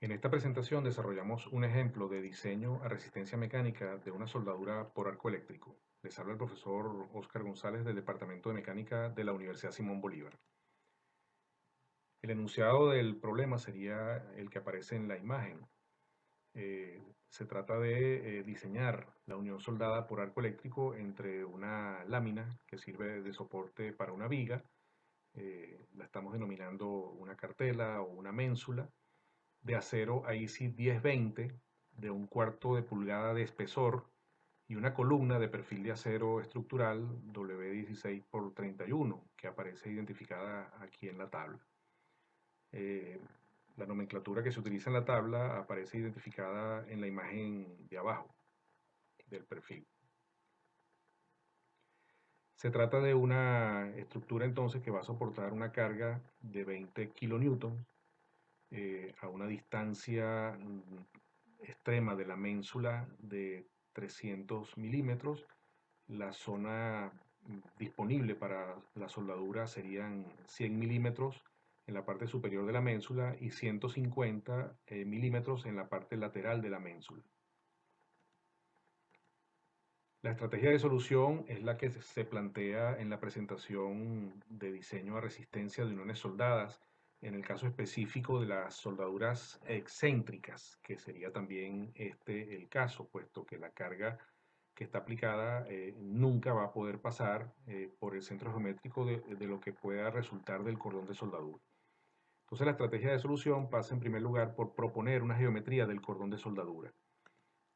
En esta presentación desarrollamos un ejemplo de diseño a resistencia mecánica de una soldadura por arco eléctrico. Les habla el profesor Óscar González del Departamento de Mecánica de la Universidad Simón Bolívar. El enunciado del problema sería el que aparece en la imagen. Se trata de diseñar la unión soldada por arco eléctrico entre una lámina que sirve de soporte para una viga, la estamos denominando una cartela o una ménsula, de acero AISI 1020 de un cuarto de pulgada de espesor y una columna de perfil de acero estructural W16 por 31 que aparece identificada aquí en la tabla. Eh, la nomenclatura que se utiliza en la tabla aparece identificada en la imagen de abajo del perfil. Se trata de una estructura entonces que va a soportar una carga de 20 kilonewtons a una distancia extrema de la ménsula de 300 milímetros. La zona disponible para la soldadura serían 100 milímetros en la parte superior de la ménsula y 150 milímetros en la parte lateral de la ménsula. La estrategia de solución es la que se plantea en la presentación de diseño a resistencia de uniones soldadas, en el caso específico de las soldaduras excéntricas, que sería también este el caso, puesto que la carga que está aplicada nunca va a poder pasar por el centro geométrico de lo que pueda resultar del cordón de soldadura. Entonces la estrategia de solución pasa en primer lugar por proponer una geometría del cordón de soldadura.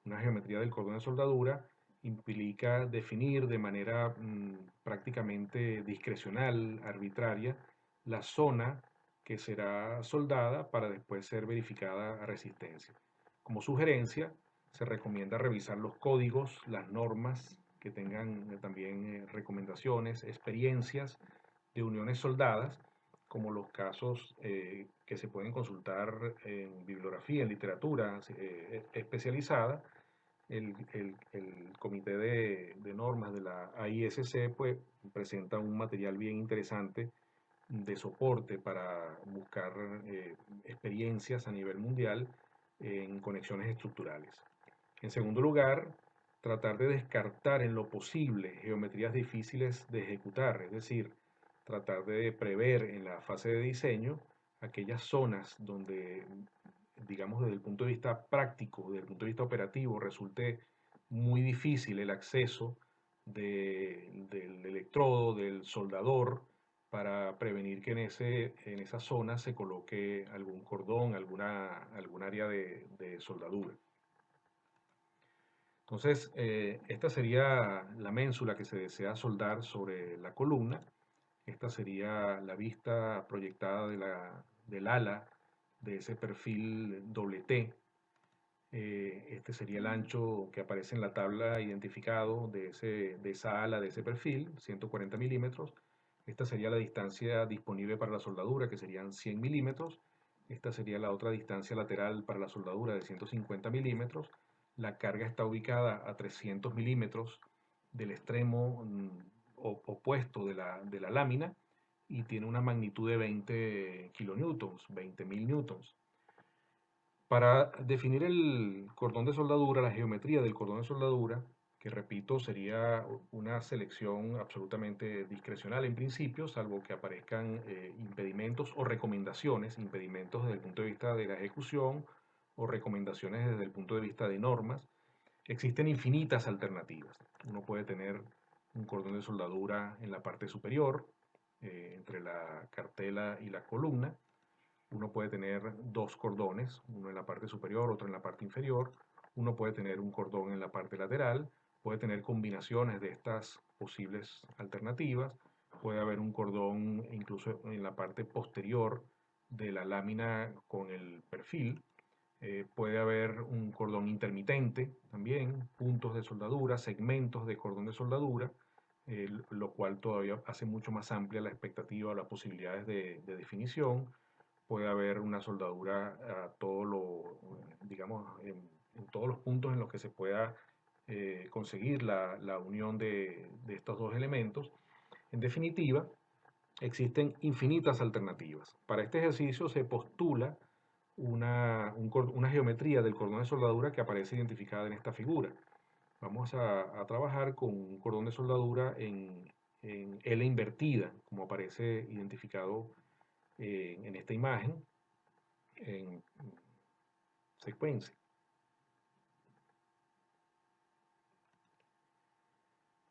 Una geometría del cordón de soldadura implica definir de manera prácticamente discrecional, arbitraria, la zona que será soldada para después ser verificada a resistencia. Como sugerencia, se recomienda revisar los códigos, las normas que tengan también recomendaciones, experiencias de uniones soldadas, como los casos que se pueden consultar en bibliografía, en literatura especializada. El comité de normas de la AISC pues, presenta un material bien interesante de soporte para buscar experiencias a nivel mundial en conexiones estructurales. En segundo lugar, tratar de descartar en lo posible geometrías difíciles de ejecutar, es decir, tratar de prever en la fase de diseño aquellas zonas donde, digamos, desde el punto de vista práctico, desde el punto de vista operativo, resulte muy difícil el acceso del electrodo, del soldador, para prevenir que en esa zona se coloque algún cordón, algún área de soldadura. Entonces, esta sería la ménsula que se desea soldar sobre la columna. Esta sería la vista proyectada del ala de ese perfil doble T. Este sería el ancho que aparece en la tabla identificado de esa ala, de ese perfil, 140 milímetros. Esta sería la distancia disponible para la soldadura, que serían 100 milímetros. Esta sería la otra distancia lateral para la soldadura de 150 milímetros. La carga está ubicada a 300 milímetros del extremo opuesto de la lámina y tiene una magnitud de 20 kilonewtons, 20.000 newtons. Para definir el cordón de soldadura, la geometría del cordón de soldadura, que repito sería una selección absolutamente discrecional en principio, salvo que aparezcan impedimentos o recomendaciones, impedimentos desde el punto de vista de la ejecución o recomendaciones desde el punto de vista de normas. Existen infinitas alternativas. Uno puede tener un cordón de soldadura en la parte superior, entre la cartela y la columna. Uno puede tener dos cordones, uno en la parte superior, otro en la parte inferior. Uno puede tener un cordón en la parte lateral. Puede tener combinaciones de estas posibles alternativas. Puede haber un cordón incluso en la parte posterior de la lámina con el perfil. Puede haber un cordón intermitente también, puntos de soldadura, segmentos de cordón de soldadura, lo cual todavía hace mucho más amplia la expectativa o las posibilidades de definición. Puede haber una soldadura a todo lo, digamos, en todos los puntos en los que se pueda conseguir la unión de estos dos elementos. En definitiva, existen infinitas alternativas. Para este ejercicio se postula una geometría del cordón de soldadura que aparece identificada en esta figura. Vamos a trabajar con un cordón de soldadura en L invertida, como aparece identificado en esta imagen, en secuencia.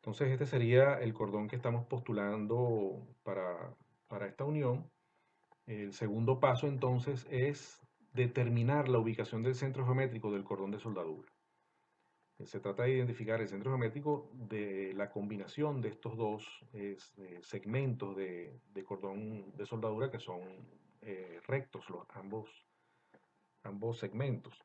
Entonces este sería el cordón que estamos postulando para esta unión. El segundo paso entonces es determinar la ubicación del centro geométrico del cordón de soldadura. Se trata de identificar el centro geométrico de la combinación de estos dos segmentos de cordón de soldadura que son rectos, ambos segmentos.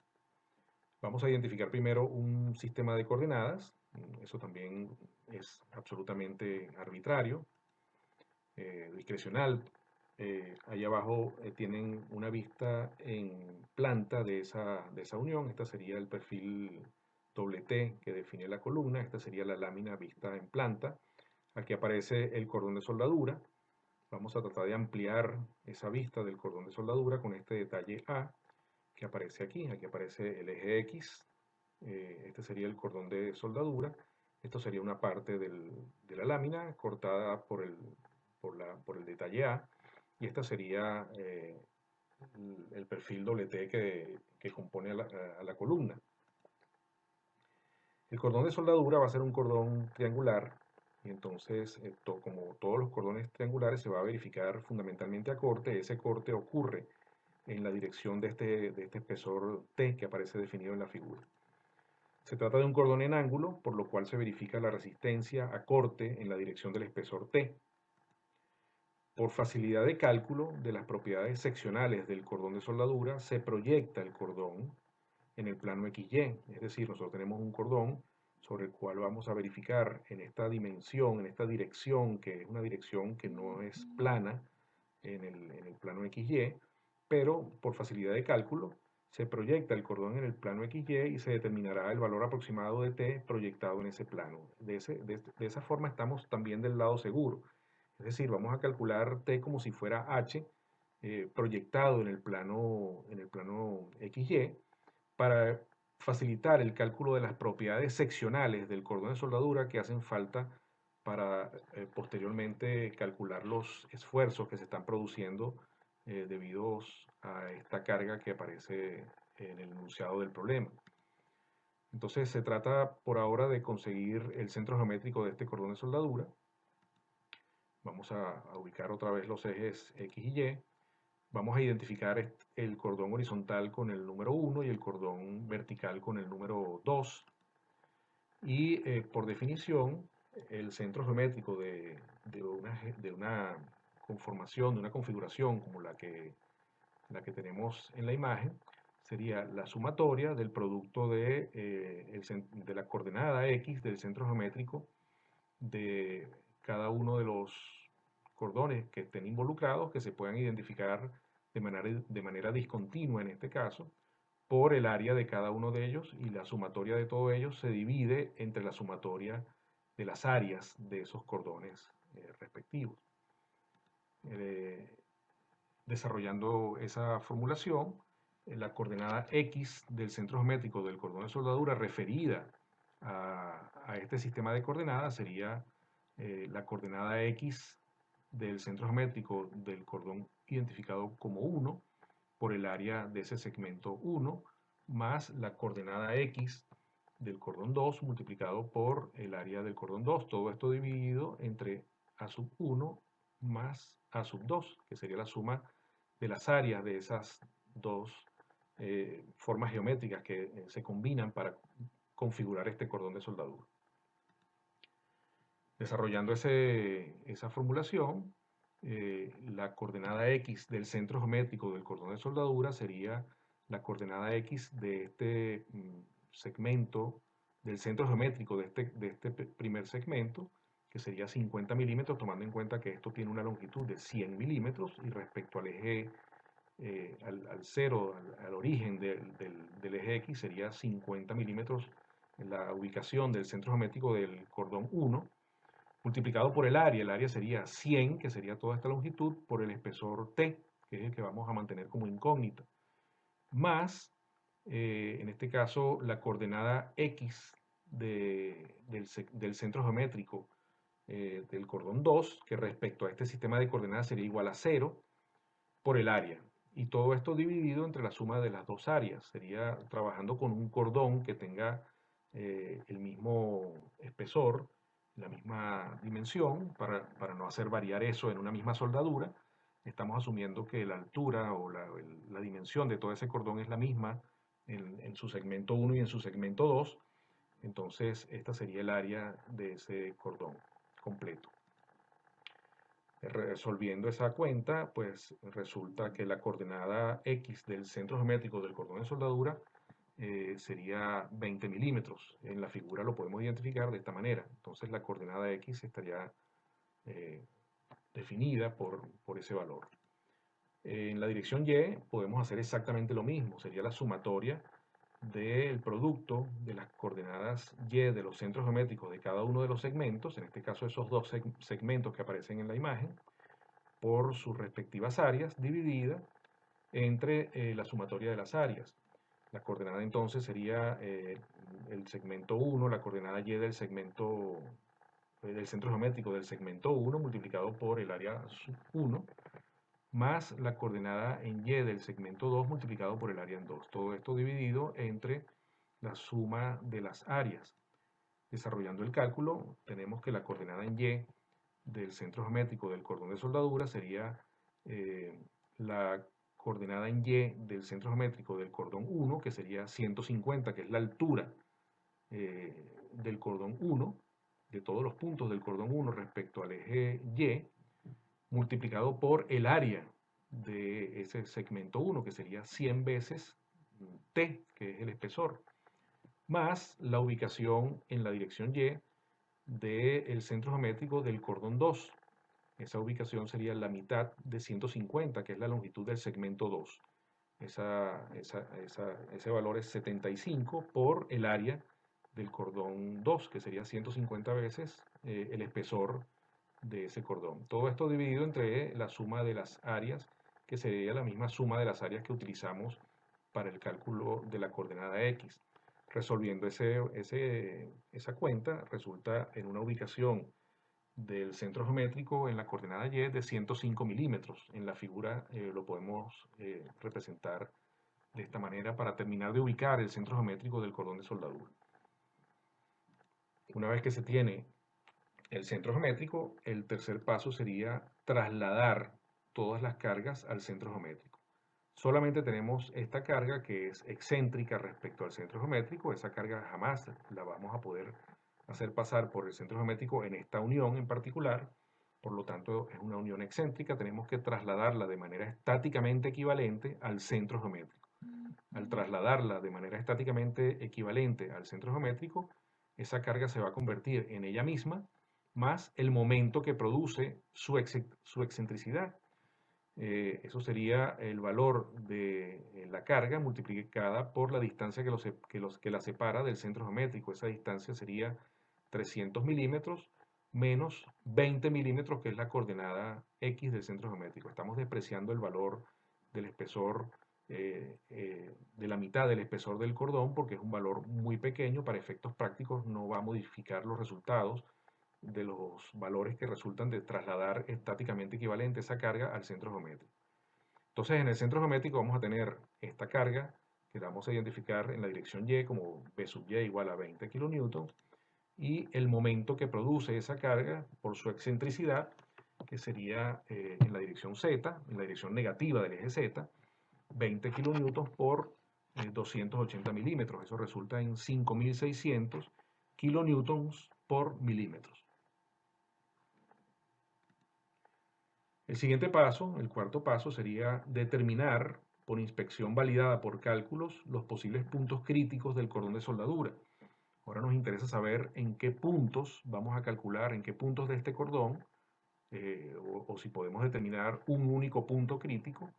Vamos a identificar primero un sistema de coordenadas. Eso también es absolutamente arbitrario, discrecional. Ahí abajo tienen una vista en planta de esa unión. Esta sería el perfil doble T que define la columna. Esta sería la lámina vista en planta. Aquí aparece el cordón de soldadura. Vamos a tratar de ampliar esa vista del cordón de soldadura con este detalle A que aparece aquí. Aquí aparece el eje X. Este sería el cordón de soldadura. Esto sería una parte de la lámina cortada por el detalle A. Y esta sería el perfil doble T que compone a la columna. El cordón de soldadura va a ser un cordón triangular y entonces, como todos los cordones triangulares, se va a verificar fundamentalmente a corte. Ese corte ocurre en la dirección de este espesor T que aparece definido en la figura. Se trata de un cordón en ángulo, por lo cual se verifica la resistencia a corte en la dirección del espesor T. Por facilidad de cálculo de las propiedades seccionales del cordón de soldadura, se proyecta el cordón en el plano XY. Es decir, nosotros tenemos un cordón sobre el cual vamos a verificar en esta dimensión, en esta dirección, que es una dirección que no es plana en el plano XY, pero por facilidad de cálculo se proyecta el cordón en el plano XY y se determinará el valor aproximado de T proyectado en ese plano. De esa forma estamos también del lado seguro. Es decir, vamos a calcular T como si fuera H proyectado en el plano XY para facilitar el cálculo de las propiedades seccionales del cordón de soldadura que hacen falta para posteriormente calcular los esfuerzos que se están produciendo debido a esta carga que aparece en el enunciado del problema. Entonces se trata por ahora de conseguir el centro geométrico de este cordón de soldadura. Vamos a ubicar otra vez los ejes X y Y. Vamos a identificar el cordón horizontal con el número 1 y el cordón vertical con el número 2. Y por definición, el centro geométrico de una conformación, de una configuración como la que tenemos en la imagen, sería la sumatoria del producto de la coordenada X del centro geométrico de cada uno de los cordones que estén involucrados, que se puedan identificar de manera discontinua en este caso, por el área de cada uno de ellos, y la sumatoria de todos ellos se divide entre la sumatoria de las áreas de esos cordones respectivos. Desarrollando esa formulación, la coordenada X del centro geométrico del cordón de soldadura referida a este sistema de coordenadas sería la coordenada X del centro geométrico del cordón identificado como 1 por el área de ese segmento 1 más la coordenada X del cordón 2 multiplicado por el área del cordón 2. Todo esto dividido entre A sub 1 más A sub 2, que sería la suma de las áreas de esas dos formas geométricas que se combinan para configurar este cordón de soldadura. Desarrollando esa formulación, la coordenada X del centro geométrico del cordón de soldadura sería la coordenada X de este segmento del centro geométrico de este primer segmento, que sería 50 milímetros, tomando en cuenta que esto tiene una longitud de 100 milímetros y respecto al eje, al cero, al origen del eje X sería 50 milímetros en la ubicación del centro geométrico del cordón 1, multiplicado por el área sería 100, que sería toda esta longitud, por el espesor T, que es el que vamos a mantener como incógnita. más, en este caso, la coordenada X del centro geométrico del cordón 2, que respecto a este sistema de coordenadas sería igual a 0 por el área. Y todo esto dividido entre la suma de las dos áreas. Sería trabajando con un cordón que tenga el mismo espesor, la misma dimensión, para no hacer variar eso en una misma soldadura. Estamos asumiendo que la altura o la dimensión de todo ese cordón es la misma en su segmento 1 y en su segmento 2. Entonces, esta sería el área de ese cordón completo. Resolviendo esa cuenta, pues resulta que la coordenada X del centro geométrico del cordón de soldadura sería 20 milímetros. En la figura lo podemos identificar de esta manera. Entonces la coordenada X estaría eh, definida por ese valor. En la dirección Y podemos hacer exactamente lo mismo. Sería la sumatoria del producto de las coordenadas Y de los centros geométricos de cada uno de los segmentos, en este caso esos dos segmentos que aparecen en la imagen, por sus respectivas áreas, dividida entre la sumatoria de las áreas. La coordenada entonces sería el segmento 1, la coordenada Y del segmento del centro geométrico del segmento 1 multiplicado por el área 1, más la coordenada en Y del segmento 2 multiplicado por el área en 2. Todo esto dividido entre la suma de las áreas. Desarrollando el cálculo, tenemos que la coordenada en Y del centro geométrico del cordón de soldadura sería eh, la coordenada en Y del centro geométrico del cordón 1, que sería 150, que es la altura del cordón 1, de todos los puntos del cordón 1 respecto al eje Y, multiplicado por el área de ese segmento 1, que sería 100 veces T, que es el espesor, más la ubicación en la dirección Y del centro geométrico del cordón 2. Esa ubicación sería la mitad de 150, que es la longitud del segmento 2. Ese valor es 75 por el área del cordón 2, que sería 150 veces el espesor de ese cordón. Todo esto dividido entre la suma de las áreas, que sería la misma suma de las áreas que utilizamos para el cálculo de la coordenada X. Resolviendo esa cuenta, resulta en una ubicación del centro geométrico en la coordenada Y de 105 milímetros. En la figura lo podemos representar de esta manera para terminar de ubicar el centro geométrico del cordón de soldadura. Una vez que se tiene el centro geométrico, el tercer paso sería trasladar todas las cargas al centro geométrico. Solamente tenemos esta carga que es excéntrica respecto al centro geométrico. Esa carga jamás la vamos a poder hacer pasar por el centro geométrico en esta unión en particular. Por lo tanto, es una unión excéntrica. Tenemos que trasladarla de manera estáticamente equivalente al centro geométrico. Al trasladarla de manera estáticamente equivalente al centro geométrico, esa carga se va a convertir en ella misma más el momento que produce su excentricidad. Eso sería el valor de la carga multiplicada por la distancia que la separa del centro geométrico. Esa distancia sería 300 milímetros menos 20 milímetros, que es la coordenada X del centro geométrico. Estamos despreciando el valor del espesor, de la mitad del espesor del cordón, porque es un valor muy pequeño. Para efectos prácticos no va a modificar los resultados de los valores que resultan de trasladar estáticamente equivalente esa carga al centro geométrico. Entonces, en el centro geométrico vamos a tener esta carga que vamos a identificar en la dirección Y como B sub Y igual a 20 kilonewtons, y el momento que produce esa carga por su excentricidad, que sería en la dirección Z, en la dirección negativa del eje Z, 20 kilonewtons por 280 milímetros. Eso resulta en 5.600 kilonewtons por milímetros. El siguiente paso, el cuarto paso, sería determinar por inspección validada por cálculos los posibles puntos críticos del cordón de soldadura. Ahora nos interesa saber en qué puntos vamos a calcular, en qué puntos de este cordón, o si podemos determinar un único punto crítico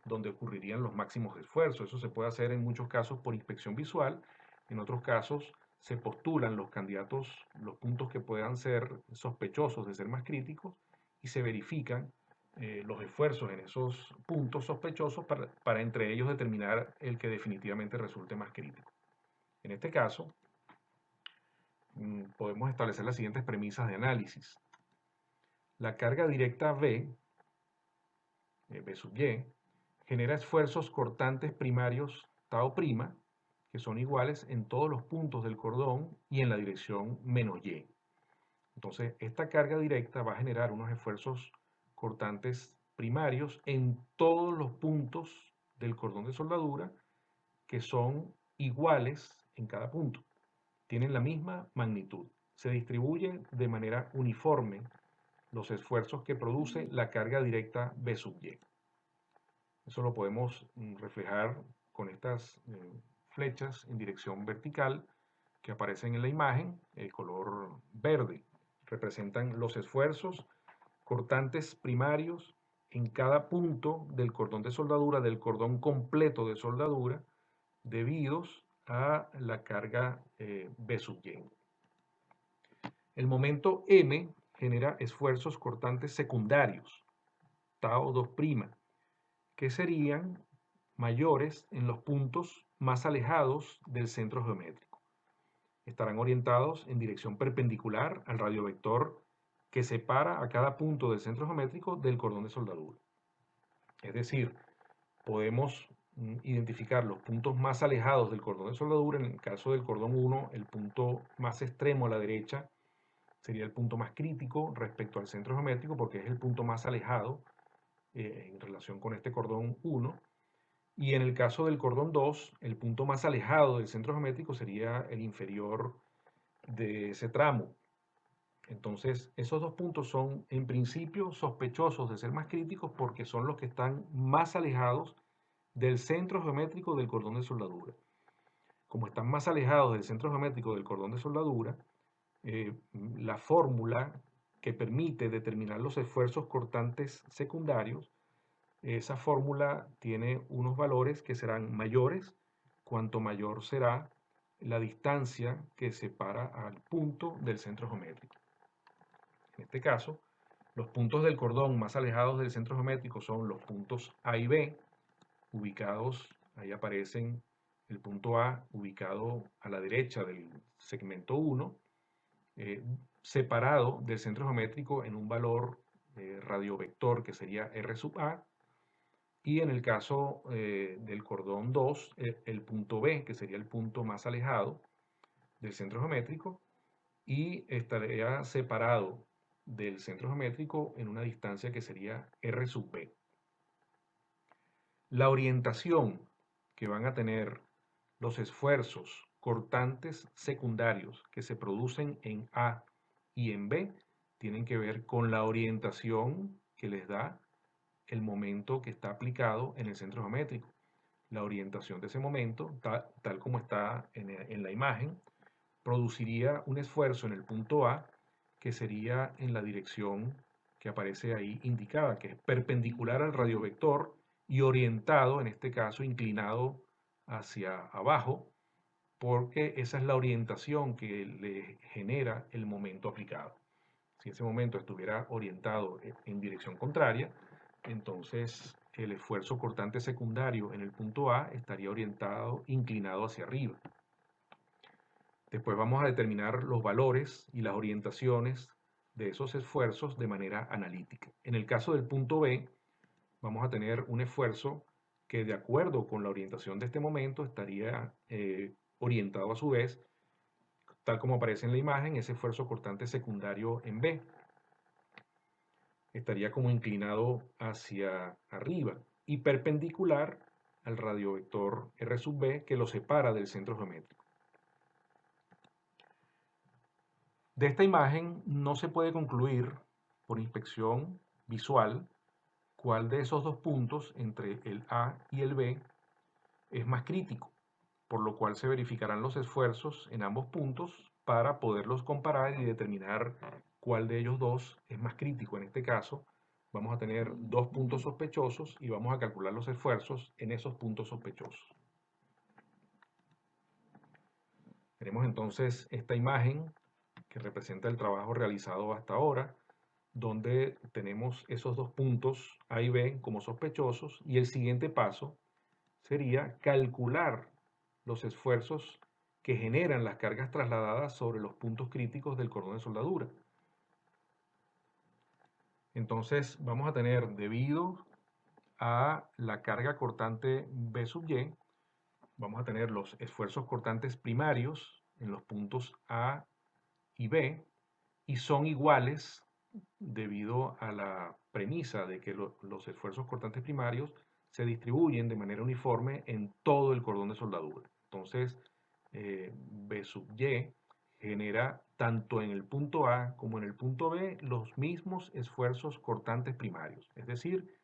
donde ocurrirían los máximos esfuerzos. Eso se puede hacer en muchos casos por inspección visual, en otros casos se postulan los candidatos, los puntos que puedan ser sospechosos de ser más críticos, y se verifican los esfuerzos en esos puntos sospechosos para entre ellos determinar el que definitivamente resulte más crítico. En este caso, podemos establecer las siguientes premisas de análisis. La carga directa V, V sub Y, genera esfuerzos cortantes primarios tau', que son iguales en todos los puntos del cordón y en la dirección menos Y. Entonces, esta carga directa va a generar unos esfuerzos cortantes primarios en todos los puntos del cordón de soldadura que son iguales en cada punto. Tienen la misma magnitud. Se distribuyen de manera uniforme los esfuerzos que produce la carga directa V sub Y. Eso lo podemos reflejar con estas flechas en dirección vertical que aparecen en la imagen, el color verde. Representan los esfuerzos cortantes primarios en cada punto del cordón de soldadura, del cordón completo de soldadura, debidos a la carga V sub Y. El momento M genera esfuerzos cortantes secundarios, tau 2', que serían mayores en los puntos más alejados del centro geométrico. Estarán orientados en dirección perpendicular al radiovector que separa a cada punto del centro geométrico del cordón de soldadura. Es decir, podemos identificar los puntos más alejados del cordón de soldadura. En el caso del cordón 1, el punto más extremo a la derecha sería el punto más crítico respecto al centro geométrico porque es el punto más alejado en relación con este cordón 1. Y en el caso del cordón 2, el punto más alejado del centro geométrico sería el inferior de ese tramo. Entonces, esos dos puntos son en principio sospechosos de ser más críticos porque son los que están más alejados del centro geométrico del cordón de soldadura. Como están más alejados del centro geométrico del cordón de soldadura, la fórmula que permite determinar los esfuerzos cortantes secundarios, esa fórmula tiene unos valores que serán mayores cuanto mayor será la distancia que separa al punto del centro geométrico. En este caso, los puntos del cordón más alejados del centro geométrico son los puntos A y B, ubicados, ahí aparecen el punto A ubicado a la derecha del segmento 1, separado del centro geométrico en un valor radiovector que sería R sub A, y en el caso del cordón 2, el punto B, que sería el punto más alejado del centro geométrico, y estaría separado del centro geométrico en una distancia que sería R sub B. La orientación que van a tener los esfuerzos cortantes secundarios que se producen en A y en B tienen que ver con la orientación que les da el momento que está aplicado en el centro geométrico. La orientación de ese momento, tal como está en la imagen, produciría un esfuerzo en el punto A que sería en la dirección que aparece ahí indicada, que es perpendicular al radiovector y orientado, en este caso, inclinado hacia abajo, porque esa es la orientación que le genera el momento aplicado. Si ese momento estuviera orientado en dirección contraria, entonces el esfuerzo cortante secundario en el punto A estaría orientado, inclinado hacia arriba. Después vamos a determinar los valores y las orientaciones de esos esfuerzos de manera analítica. En el caso del punto B, vamos a tener un esfuerzo que, de acuerdo con la orientación de este momento, estaría orientado a su vez, tal como aparece en la imagen, ese esfuerzo cortante secundario en B. Estaría como inclinado hacia arriba y perpendicular al radiovector R sub B que lo separa del centro geométrico. De esta imagen no se puede concluir por inspección visual cuál de esos dos puntos entre el A y el B es más crítico, por lo cual se verificarán los esfuerzos en ambos puntos para poderlos comparar y determinar cuál de ellos dos es más crítico. En este caso, vamos a tener dos puntos sospechosos y vamos a calcular los esfuerzos en esos puntos sospechosos. Tenemos entonces esta imagen que representa el trabajo realizado hasta ahora. donde tenemos esos dos puntos A y B como sospechosos, y el siguiente paso sería calcular los esfuerzos que generan las cargas trasladadas sobre los puntos críticos del cordón de soldadura. Entonces vamos a tener, debido a la carga cortante B sub Y, vamos a tener los esfuerzos cortantes primarios en los puntos A y B, y son iguales debido a la premisa de que los esfuerzos cortantes primarios se distribuyen de manera uniforme en todo el cordón de soldadura. Entonces, B sub Y genera tanto en el punto A como en el punto B los mismos esfuerzos cortantes primarios. Es decir,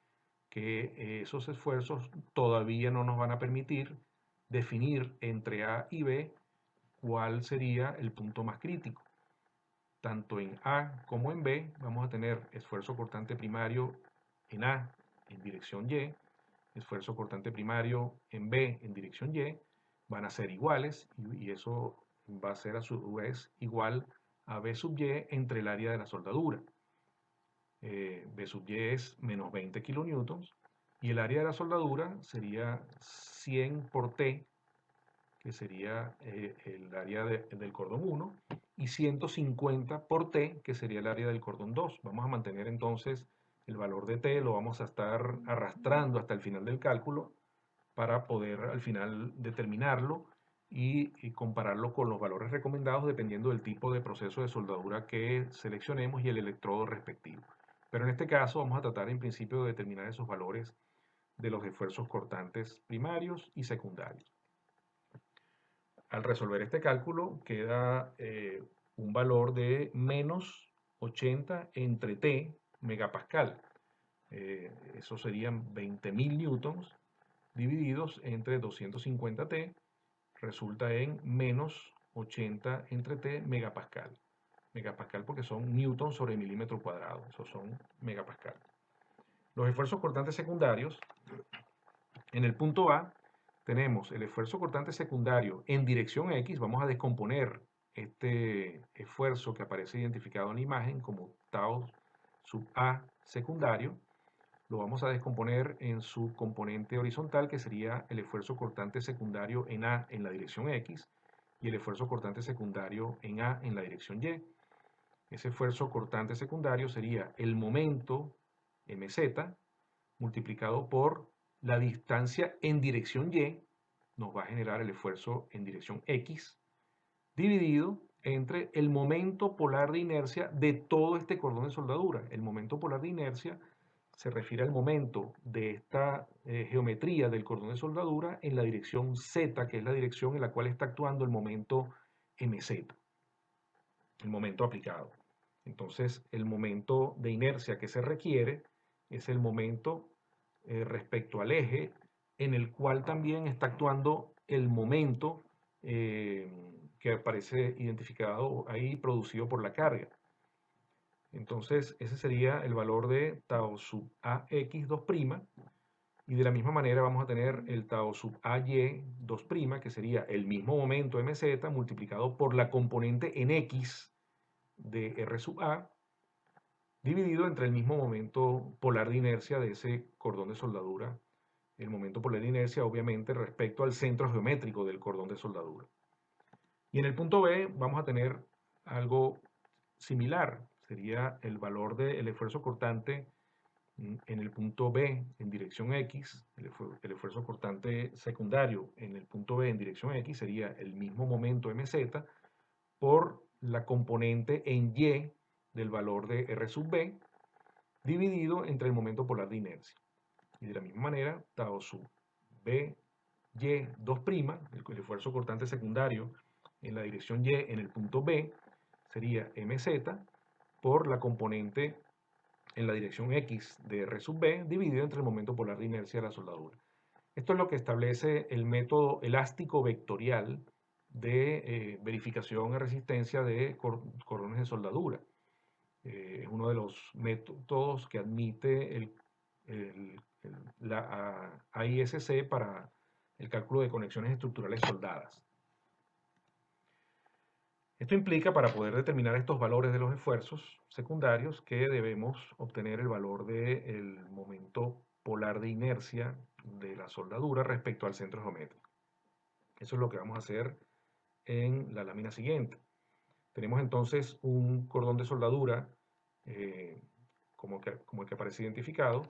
que esos esfuerzos todavía no nos van a permitir definir entre A y B cuál sería el punto más crítico. Tanto en A como en B vamos a tener esfuerzo cortante primario en A en dirección Y, esfuerzo cortante primario en B en dirección Y, van a ser iguales, y eso va a ser a su vez igual a B sub Y entre el área de la soldadura. B sub Y es menos 20 kilonewtons, y el área de la soldadura sería 100 por T, que sería el área del cordón 1, y 150 por T, que sería el área del cordón 2. Vamos a mantener entonces el valor de T, lo vamos a estar arrastrando hasta el final del cálculo para poder al final determinarlo y compararlo con los valores recomendados dependiendo del tipo de proceso de soldadura que seleccionemos y el electrodo respectivo. Pero en este caso vamos a tratar en principio de determinar esos valores de los esfuerzos cortantes primarios y secundarios. Al resolver este cálculo queda un valor de menos 80 entre T megapascal. Eso serían 20.000 newtons divididos entre 250 T, resulta en menos 80 entre T megapascal. Megapascal porque son newtons sobre milímetro cuadrado, esos son megapascal. Los esfuerzos cortantes secundarios, en el punto A tenemos el esfuerzo cortante secundario en dirección X. Vamos a descomponer este esfuerzo que aparece identificado en la imagen como tau sub A secundario. Lo vamos a descomponer en su componente horizontal, que sería el esfuerzo cortante secundario en A en la dirección X y el esfuerzo cortante secundario en A en la dirección Y. Ese esfuerzo cortante secundario sería el momento mz multiplicado por la distancia en dirección Y, nos va a generar el esfuerzo en dirección X, dividido entre el momento polar de inercia de todo este cordón de soldadura. El momento polar de inercia se refiere al momento de esta geometría del cordón de soldadura en la dirección Z, que es la dirección en la cual está actuando el momento mz, el momento aplicado. Entonces, el momento de inercia que se requiere es el momento respecto al eje en el cual también está actuando el momento que aparece identificado ahí producido por la carga. Entonces ese sería el valor de tau sub AX2', y de la misma manera vamos a tener el tau sub AY2', que sería el mismo momento mz multiplicado por la componente en X de R sub A, dividido entre el mismo momento polar de inercia de ese cordón de soldadura, el momento polar de inercia obviamente respecto al centro geométrico del cordón de soldadura. Y en el punto B vamos a tener algo similar, sería el valor del esfuerzo cortante en el punto B en dirección X, el esfuerzo cortante secundario en el punto B en dirección X sería el mismo momento mz por la componente en Y del valor de R sub B, dividido entre el momento polar de inercia. Y de la misma manera, tau sub B Y2', el esfuerzo cortante secundario en la dirección Y en el punto B, sería mz por la componente en la dirección X de R sub B, dividido entre el momento polar de inercia de la soldadura. Esto es lo que establece el método elástico vectorial de verificación de resistencia de cordones de soldadura. Es uno de los métodos que admite la AISC para el cálculo de conexiones estructurales soldadas. Esto implica, para poder determinar estos valores de los esfuerzos secundarios, que debemos obtener el valor del momento polar de inercia de la soldadura respecto al centro geométrico. Eso es lo que vamos a hacer en la lámina siguiente. Tenemos entonces un cordón de soldadura como el que aparece identificado.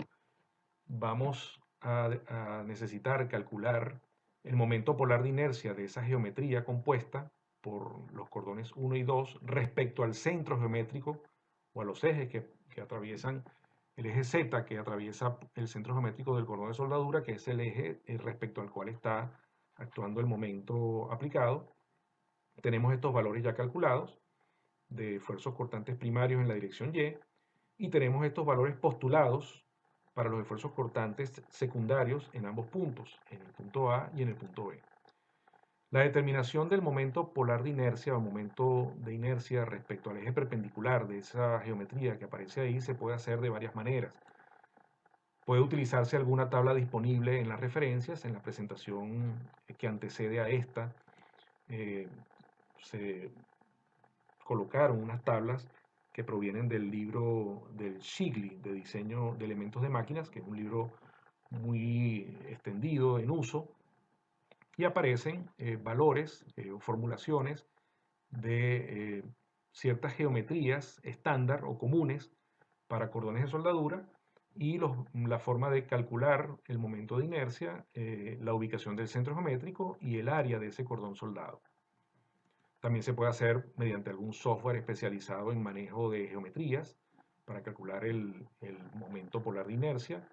Vamos a necesitar calcular el momento polar de inercia de esa geometría compuesta por los cordones 1 y 2 respecto al centro geométrico o a los ejes que atraviesan el eje Z, que atraviesa el centro geométrico del cordón de soldadura, que es el eje respecto al cual está actuando el momento aplicado. Tenemos estos valores ya calculados de esfuerzos cortantes primarios en la dirección y tenemos estos valores postulados para los esfuerzos cortantes secundarios en ambos puntos, en el punto A y en el punto B. La determinación del momento polar de inercia o momento de inercia respecto al eje perpendicular de esa geometría que aparece ahí se puede hacer de varias maneras. Puede utilizarse alguna tabla disponible en las referencias, en la presentación que antecede a esta. Se colocaron unas tablas que provienen del libro del Shigli, de diseño de elementos de máquinas, que es un libro muy extendido en uso, y aparecen valores o formulaciones de ciertas geometrías estándar o comunes para cordones de soldadura y la forma de calcular el momento de inercia, la ubicación del centro geométrico y el área de ese cordón soldado. También se puede hacer mediante algún software especializado en manejo de geometrías para calcular el momento polar de inercia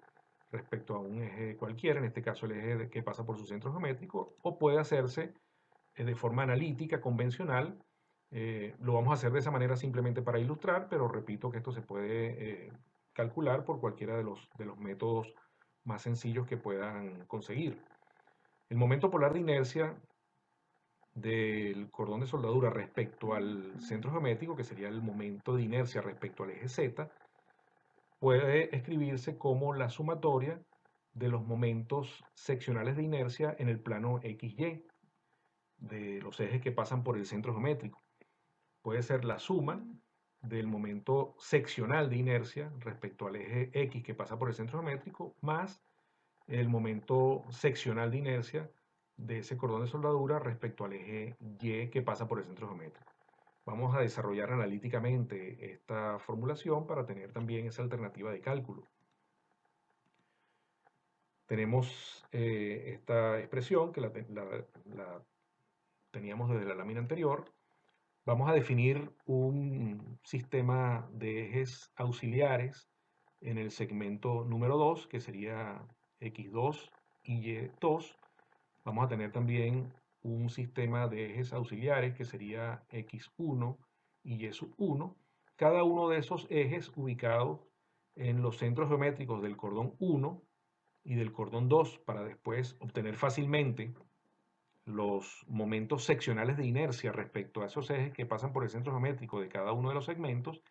respecto a un eje cualquiera, en este caso el eje que pasa por su centro geométrico, o puede hacerse de forma analítica, convencional. Lo vamos a hacer de esa manera simplemente para ilustrar, pero repito que esto se puede calcular por cualquiera de los métodos más sencillos que puedan conseguir. El momento polar de inercia del cordón de soldadura respecto al centro geométrico, que sería el momento de inercia respecto al eje Z, puede escribirse como la sumatoria de los momentos seccionales de inercia en el plano XY de los ejes que pasan por el centro geométrico. Puede ser la suma del momento seccional de inercia respecto al eje X que pasa por el centro geométrico más el momento seccional de inercia de ese cordón de soldadura respecto al eje Y que pasa por el centro geométrico. Vamos a desarrollar analíticamente esta formulación para tener también esa alternativa de cálculo. Tenemos esta expresión que la teníamos desde la lámina anterior. Vamos a definir un sistema de ejes auxiliares en el segmento número 2, que sería X2 y Y2. Vamos a tener también un sistema de ejes auxiliares que sería X1 y Y1. Cada uno de esos ejes ubicados en los centros geométricos del cordón 1 y del cordón 2 para después obtener fácilmente los momentos seccionales de inercia respecto a esos ejes que pasan por el centro geométrico de cada uno de los segmentos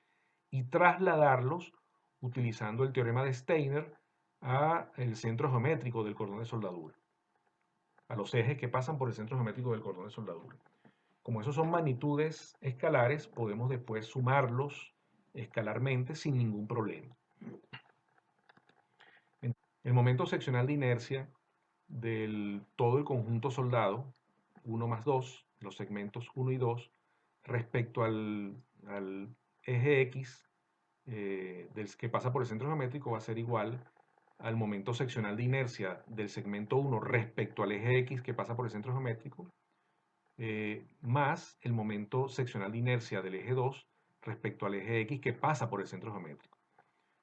y trasladarlos utilizando el teorema de Steiner a el centro geométrico del cordón de soldadura, a los ejes que pasan por el centro geométrico del cordón de soldadura. Como esos son magnitudes escalares, podemos después sumarlos escalarmente sin ningún problema. El momento seccional de inercia del todo el conjunto soldado, 1 más 2, los segmentos 1 y 2, respecto al eje X que pasa por el centro geométrico va a ser igual al momento seccional de inercia del segmento 1 respecto al eje X que pasa por el centro geométrico, más el momento seccional de inercia del eje 2 respecto al eje X que pasa por el centro geométrico.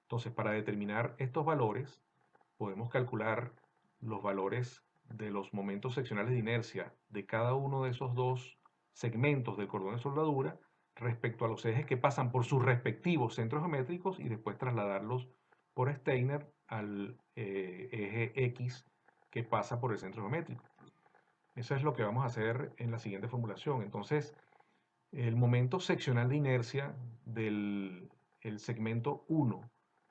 Entonces, para determinar estos valores, podemos calcular los valores de los momentos seccionales de inercia de cada uno de esos dos segmentos del cordón de soldadura respecto a los ejes que pasan por sus respectivos centros geométricos y después trasladarlos por Steiner al eje X que pasa por el centro geométrico. Eso es lo que vamos a hacer en la siguiente formulación. Entonces, el momento seccional de inercia del segmento 1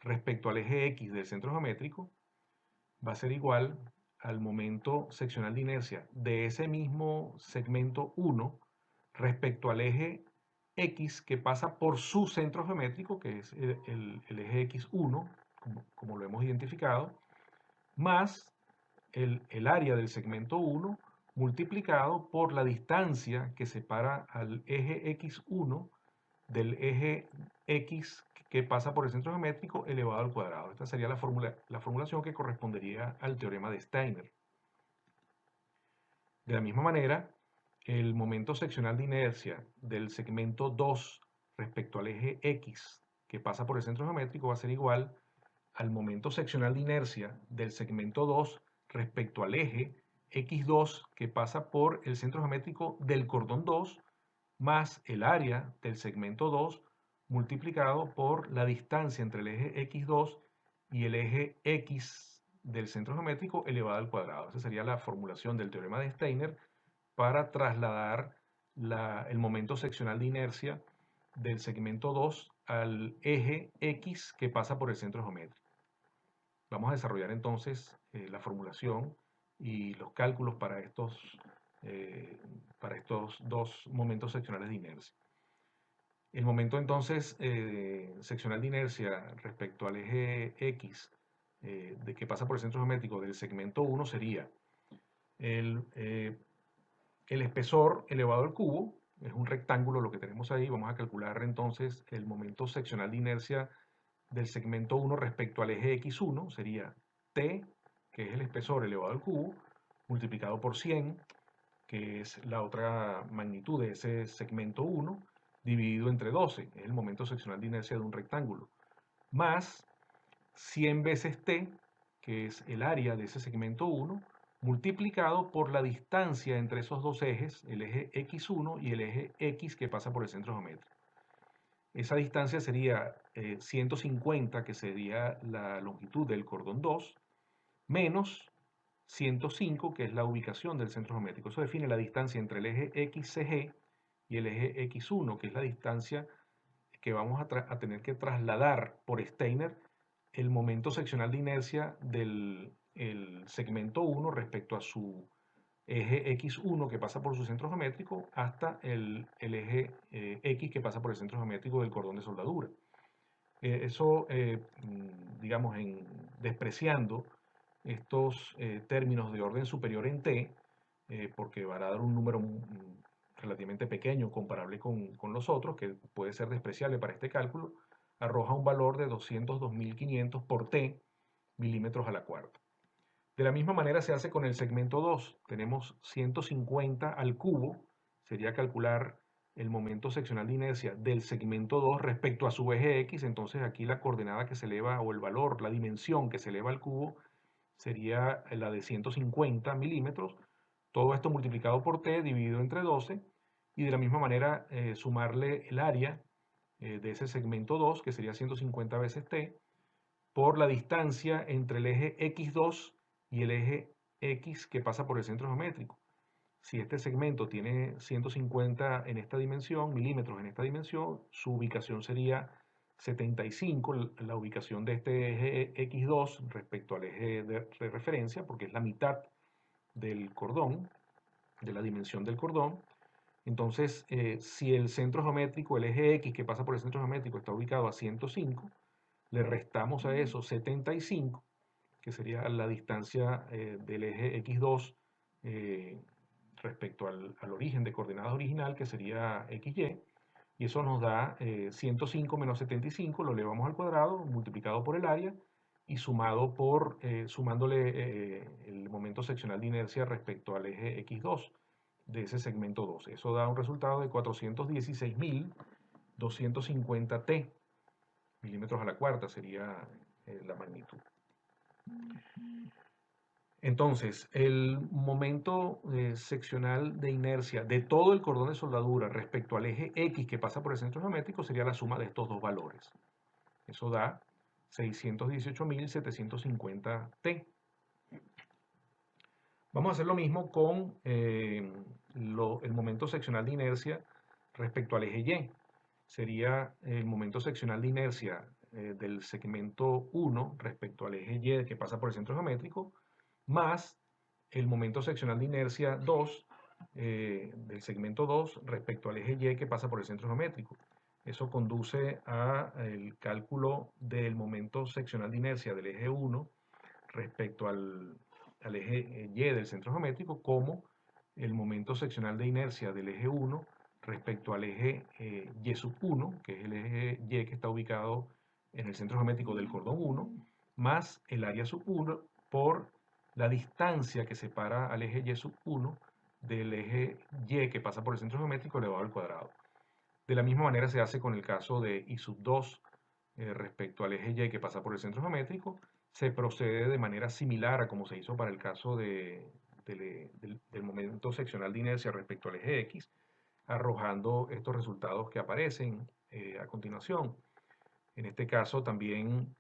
respecto al eje X del centro geométrico va a ser igual al momento seccional de inercia de ese mismo segmento 1 respecto al eje X que pasa por su centro geométrico, que es el eje X1, como lo hemos identificado, más el área del segmento 1 multiplicado por la distancia que separa al eje X1 del eje X que pasa por el centro geométrico elevado al cuadrado. Esta sería la formulación que correspondería al teorema de Steiner. De la misma manera, el momento seccional de inercia del segmento 2 respecto al eje X que pasa por el centro geométrico va a ser igual al momento seccional de inercia del segmento 2 respecto al eje X2 que pasa por el centro geométrico del cordón 2 más el área del segmento 2 multiplicado por la distancia entre el eje X2 y el eje X del centro geométrico elevado al cuadrado. Esa sería la formulación del teorema de Steiner para trasladar el momento seccional de inercia del segmento 2 al eje X que pasa por el centro geométrico. Vamos a desarrollar entonces la formulación y los cálculos para estos dos momentos seccionales de inercia. El momento entonces seccional de inercia respecto al eje X de que pasa por el centro geométrico del segmento 1 sería el espesor elevado al cubo, es un rectángulo lo que tenemos ahí. Vamos a calcular entonces el momento seccional de inercia del segmento 1 respecto al eje X1, sería T, que es el espesor elevado al cubo, multiplicado por 100, que es la otra magnitud de ese segmento 1, dividido entre 12, es el momento seccional de inercia de un rectángulo, más 100 veces T, que es el área de ese segmento 1, multiplicado por la distancia entre esos dos ejes, el eje X1 y el eje X que pasa por el centro geométrico. Esa distancia sería 150, que sería la longitud del cordón 2, menos 105, que es la ubicación del centro geométrico. Eso define la distancia entre el eje XCG y el eje X1, que es la distancia que vamos a tener que trasladar por Steiner el momento seccional de inercia del segmento 1 respecto a su eje X1 que pasa por su centro geométrico hasta el eje X que pasa por el centro geométrico del cordón de soldadura. Digamos, despreciando estos términos de orden superior en T, porque van a dar un número relativamente pequeño comparable con los otros, que puede ser despreciable para este cálculo, arroja un valor de 202.500 por T milímetros a la cuarta. De la misma manera se hace con el segmento 2. Tenemos 150 al cubo, sería calcular el momento seccional de inercia del segmento 2 respecto a su eje X. Entonces aquí la coordenada que se eleva, o el valor, la dimensión que se eleva al cubo, sería la de 150 milímetros. Todo esto multiplicado por T dividido entre 12. Y de la misma manera sumarle el área de ese segmento 2, que sería 150 veces T, por la distancia entre el eje X2 y el eje X que pasa por el centro geométrico. Si este segmento tiene 150 en esta dimensión, milímetros en esta dimensión, su ubicación sería 75, la ubicación de este eje X2 respecto al eje de referencia, porque es la mitad del cordón, de la dimensión del cordón. Entonces, si el centro geométrico, el eje X que pasa por el centro geométrico está ubicado a 105, le restamos a eso 75, que sería la distancia del eje X2 respecto al origen de coordenadas original, que sería XY, y eso nos da 105 menos 75, lo elevamos al cuadrado, multiplicado por el área, y sumándole el momento seccional de inercia respecto al eje X2 de ese segmento 2. Eso da un resultado de 416.250 T, milímetros a la cuarta sería la magnitud. Entonces, el momento seccional de inercia de todo el cordón de soldadura respecto al eje X que pasa por el centro geométrico sería la suma de estos dos valores. Eso da 618.750 T. Vamos a hacer lo mismo con el momento seccional de inercia respecto al eje Y. Sería el momento seccional de inercia del segmento 1 respecto al eje Y que pasa por el centro geométrico, más el momento seccional de inercia 2 del segmento 2 respecto al eje Y que pasa por el centro geométrico. Eso conduce al cálculo del momento seccional de inercia del eje 1 respecto al eje Y del centro geométrico, como el momento seccional de inercia del eje 1 respecto al eje Y sub 1, que es el eje Y que está ubicado en el centro geométrico del cordón 1, más el área sub 1 por la distancia que separa al eje Y sub 1 del eje Y que pasa por el centro geométrico elevado al cuadrado. De la misma manera se hace con el caso de I sub 2 respecto al eje Y que pasa por el centro geométrico. Se procede de manera similar a como se hizo para el caso del momento seccional de inercia respecto al eje X, arrojando estos resultados que aparecen a continuación. En este caso también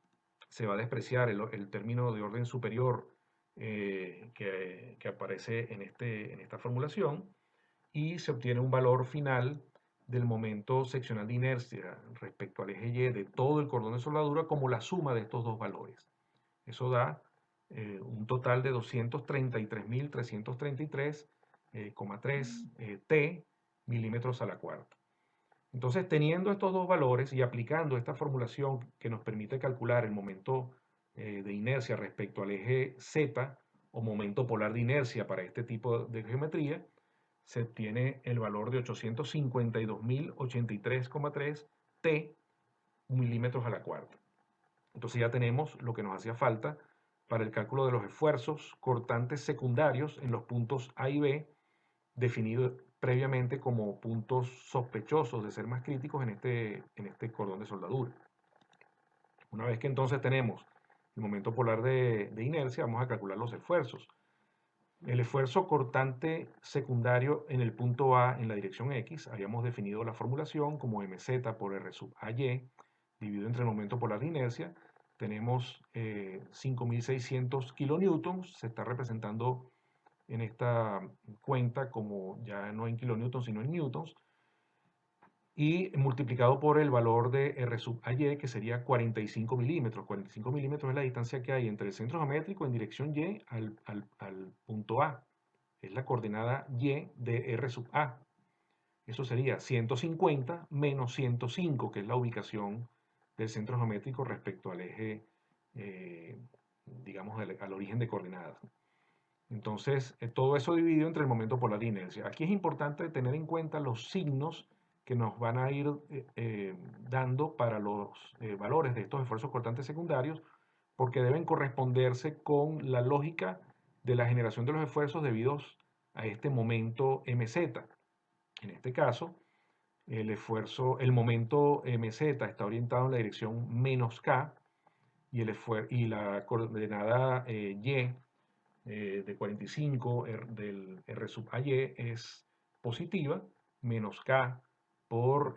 se va a despreciar el término de orden superior que aparece en esta formulación, y se obtiene un valor final del momento seccional de inercia respecto al eje Y de todo el cordón de soldadura como la suma de estos dos valores. Eso da un total de 233.333,3 T milímetros a la cuarta. Entonces, teniendo estos dos valores y aplicando esta formulación que nos permite calcular el momento de inercia respecto al eje Z o momento polar de inercia para este tipo de geometría, se obtiene el valor de 852.083,3 T milímetros a la cuarta. Entonces ya tenemos lo que nos hacía falta para el cálculo de los esfuerzos cortantes secundarios en los puntos A y B, definidos previamente como puntos sospechosos de ser más críticos en este cordón de soldadura. Una vez que entonces tenemos el momento polar de inercia, vamos a calcular los esfuerzos. El esfuerzo cortante secundario en el punto A en la dirección X, habíamos definido la formulación como mz por r sub ay, dividido entre el momento polar de inercia. Tenemos 5.600 kilonewtons, se está representando en esta cuenta como ya no en kilonewtons sino en newtons, y multiplicado por el valor de R sub ay, que sería 45 milímetros. 45 milímetros es la distancia que hay entre el centro geométrico en dirección Y al punto A. Es la coordenada Y de R sub A. Eso sería 150 menos 105, que es la ubicación del centro geométrico respecto al eje, digamos, al origen de coordenadas. Entonces, todo eso dividido entre el momento polar de inercia. Aquí es importante tener en cuenta los signos que nos van a ir dando para los valores de estos esfuerzos cortantes secundarios, porque deben corresponderse con la lógica de la generación de los esfuerzos debidos a este momento mz. En este caso, el momento mz está orientado en la dirección menos k, y la coordenada y de 45 del R sub ay es positiva, menos K por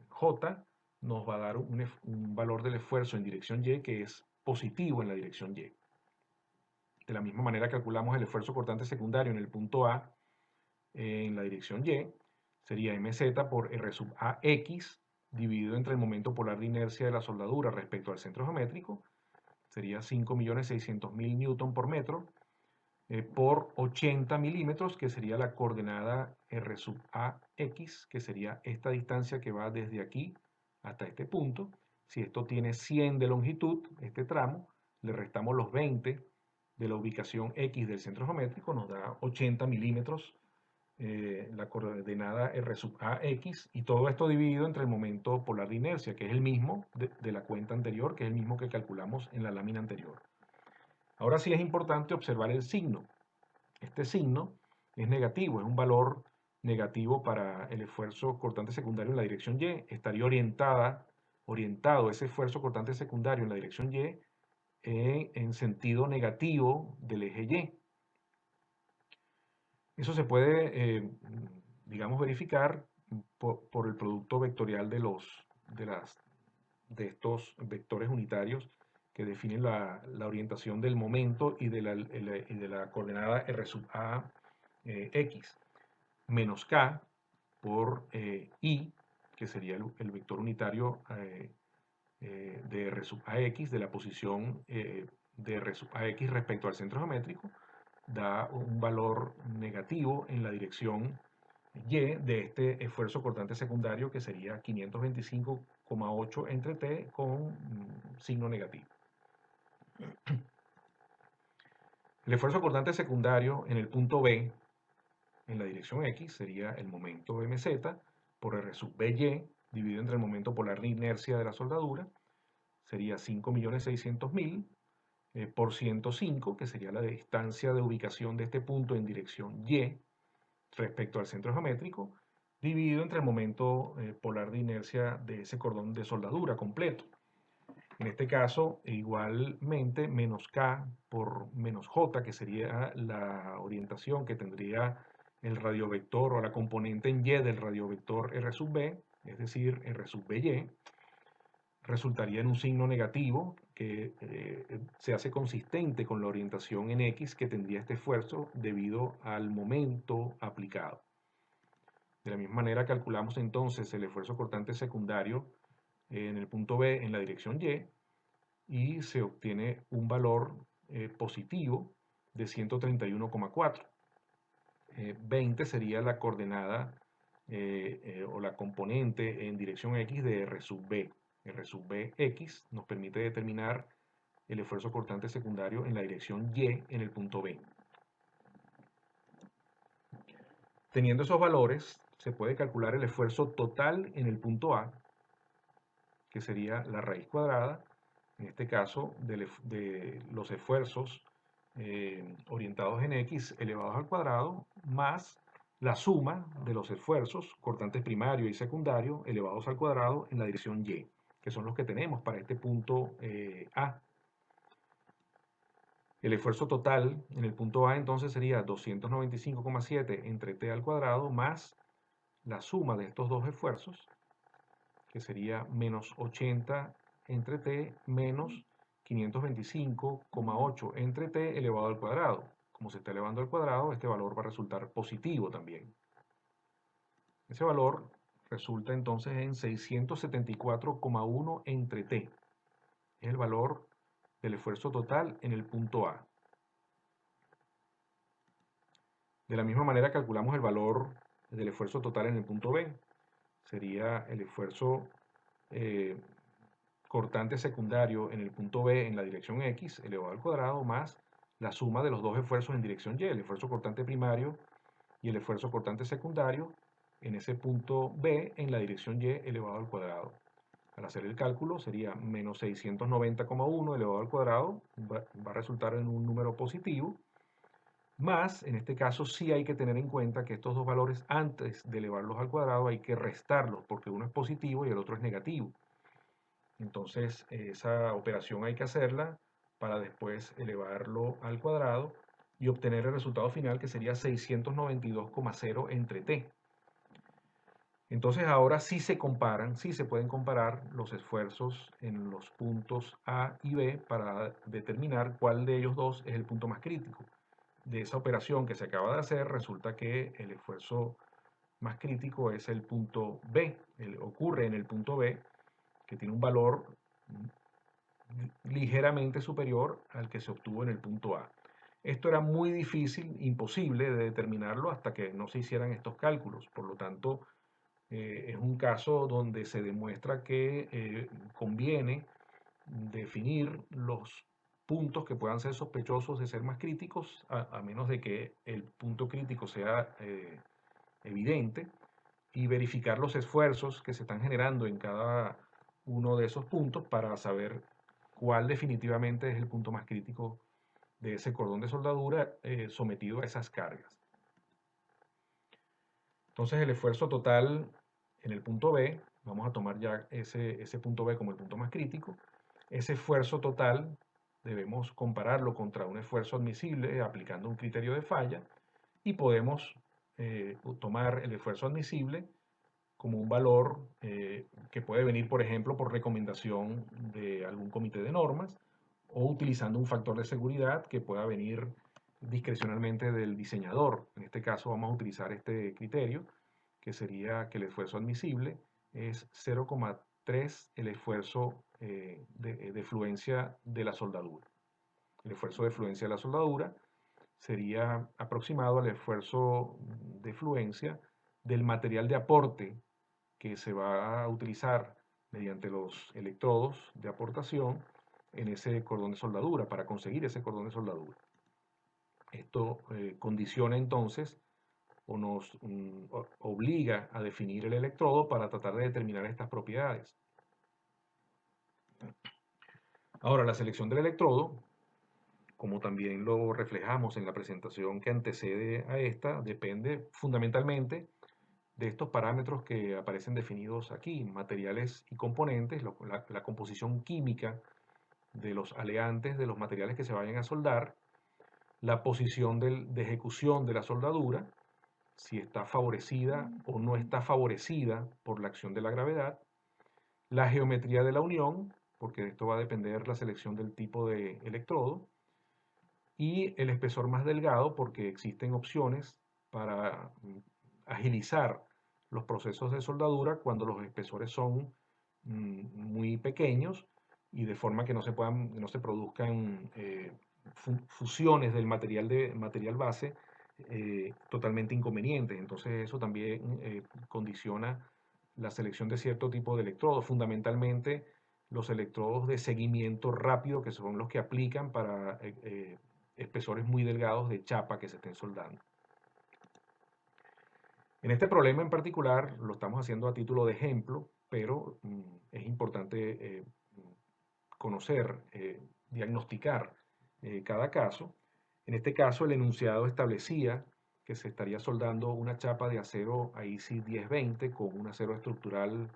J nos va a dar un valor del esfuerzo en dirección Y que es positivo en la dirección Y. De la misma manera calculamos el esfuerzo cortante secundario en el punto A en la dirección Y, sería mz por R sub AX dividido entre el momento polar de inercia de la soldadura respecto al centro geométrico, sería 5.600.000 newton por metro, por 80 milímetros, que sería la coordenada R sub AX, que sería esta distancia que va desde aquí hasta este punto. Si esto tiene 100 de longitud, este tramo, le restamos los 20 de la ubicación X del centro geométrico, nos da 80 milímetros la coordenada R sub AX, y todo esto dividido entre el momento polar de inercia, que es el mismo de la cuenta anterior, que es el mismo que calculamos en la lámina anterior. Ahora sí es importante observar el signo. Este signo es negativo, es un valor negativo para el esfuerzo cortante secundario en la dirección Y. Estaría orientado ese esfuerzo cortante secundario en la dirección Y en sentido negativo del eje Y. Eso se puede, digamos, verificar por el producto vectorial de estos vectores unitarios que definen la orientación del momento y de la coordenada R sub A X, menos K por I, que sería el vector unitario de R sub AX, de la posición de R sub AX respecto al centro geométrico, da un valor negativo en la dirección Y de este esfuerzo cortante secundario, que sería 525,8 entre T con signo negativo. El esfuerzo cortante secundario en el punto B, en la dirección X, sería el momento mz por R sub BY dividido entre el momento polar de inercia de la soldadura, sería 5.600.000 por 105, que sería la distancia de ubicación de este punto en dirección Y respecto al centro geométrico, dividido entre el momento polar de inercia de ese cordón de soldadura completo. En este caso, igualmente, menos K por menos J, que sería la orientación que tendría el radiovector o la componente en Y del radiovector R sub B, es decir, R sub BY, resultaría en un signo negativo que se hace consistente con la orientación en X que tendría este esfuerzo debido al momento aplicado. De la misma manera calculamos entonces el esfuerzo cortante secundario en el punto B en la dirección Y se obtiene un valor positivo de 131,4. 20 sería la coordenada o la componente en dirección X de R sub B. R sub Bx nos permite determinar el esfuerzo cortante secundario en la dirección Y en el punto B. Teniendo esos valores, se puede calcular el esfuerzo total en el punto A, que sería la raíz cuadrada, en este caso, de los esfuerzos orientados en X elevados al cuadrado, más la suma de los esfuerzos cortantes primario y secundario elevados al cuadrado en la dirección Y, que son los que tenemos para este punto A. El esfuerzo total en el punto A entonces sería 295,7 entre T al cuadrado más la suma de estos dos esfuerzos, que sería menos 80 entre T menos 525,8 entre T elevado al cuadrado. Como se está elevando al cuadrado, este valor va a resultar positivo también. Ese valor resulta entonces en 674,1 entre T. Es el valor del esfuerzo total en el punto A. De la misma manera calculamos el valor del esfuerzo total en el punto B. Sería el esfuerzo cortante secundario en el punto B en la dirección X elevado al cuadrado más la suma de los dos esfuerzos en dirección Y, el esfuerzo cortante primario y el esfuerzo cortante secundario en ese punto B en la dirección Y elevado al cuadrado. Al hacer el cálculo sería menos 690,1 elevado al cuadrado, va a resultar en un número positivo, más, en este caso sí hay que tener en cuenta que estos dos valores antes de elevarlos al cuadrado hay que restarlos, porque uno es positivo y el otro es negativo. Entonces, esa operación hay que hacerla para después elevarlo al cuadrado y obtener el resultado final, que sería 692,0 entre T. Entonces, ahora sí se comparan, sí se pueden comparar los esfuerzos en los puntos A y B para determinar cuál de ellos dos es el punto más crítico. De esa operación que se acaba de hacer, resulta que el esfuerzo más crítico es el punto B, ocurre en el punto B, que tiene un valor ligeramente superior al que se obtuvo en el punto A. Esto era muy difícil, imposible de determinarlo hasta que no se hicieran estos cálculos. Por lo tanto, es un caso donde se demuestra que conviene definir los puntos que puedan ser sospechosos de ser más críticos, a menos de que el punto crítico sea evidente, y verificar los esfuerzos que se están generando en cada uno de esos puntos para saber cuál definitivamente es el punto más crítico de ese cordón de soldadura sometido a esas cargas. Entonces el esfuerzo total en el punto B, vamos a tomar ya ese punto B como el punto más crítico, ese esfuerzo total debemos compararlo contra un esfuerzo admisible aplicando un criterio de falla y podemos tomar el esfuerzo admisible como un valor que puede venir, por ejemplo, por recomendación de algún comité de normas o utilizando un factor de seguridad que pueda venir discrecionalmente del diseñador. En este caso vamos a utilizar este criterio, que sería que el esfuerzo admisible es 0,3 el esfuerzo de fluencia de la soldadura. El esfuerzo de fluencia de la soldadura sería aproximado al esfuerzo de fluencia del material de aporte que se va a utilizar mediante los electrodos de aportación en ese cordón de soldadura, para conseguir ese cordón de soldadura. Esto condiciona entonces o nos obliga a definir el electrodo para tratar de determinar estas propiedades. Ahora, la selección del electrodo, como también lo reflejamos en la presentación que antecede a esta, depende fundamentalmente de estos parámetros que aparecen definidos aquí: materiales y componentes, la composición química de los aleantes de los materiales que se vayan a soldar, la posición de ejecución de la soldadura, si está favorecida o no está favorecida por la acción de la gravedad, la geometría de la unión, porque de esto va a depender la selección del tipo de electrodo, y el espesor más delgado, porque existen opciones para agilizar los procesos de soldadura cuando los espesores son muy pequeños, y de forma que no se produzcan fusiones del material base totalmente inconvenientes. Entonces eso también condiciona la selección de cierto tipo de electrodos, fundamentalmente los electrodos de seguimiento rápido, que son los que aplican para espesores muy delgados de chapa que se estén soldando. En este problema en particular lo estamos haciendo a título de ejemplo, pero es importante conocer, diagnosticar cada caso. En este caso, el enunciado establecía que se estaría soldando una chapa de acero AISI 1020 con un acero estructural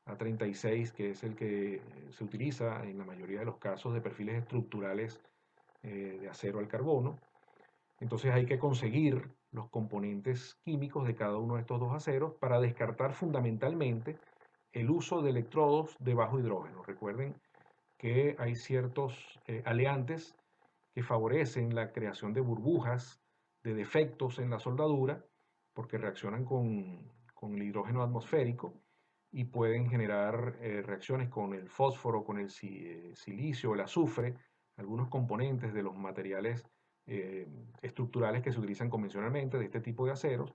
A36, que es el que se utiliza en la mayoría de los casos de perfiles estructurales de acero al carbono. Entonces hay que conseguir los componentes químicos de cada uno de estos dos aceros para descartar fundamentalmente el uso de electrodos de bajo hidrógeno. Recuerden que hay ciertos aleantes que favorecen la creación de burbujas, de defectos en la soldadura, porque reaccionan con el hidrógeno atmosférico y pueden generar reacciones con el fósforo, con el silicio, el azufre, algunos componentes de los materiales estructurales que se utilizan convencionalmente de este tipo de aceros.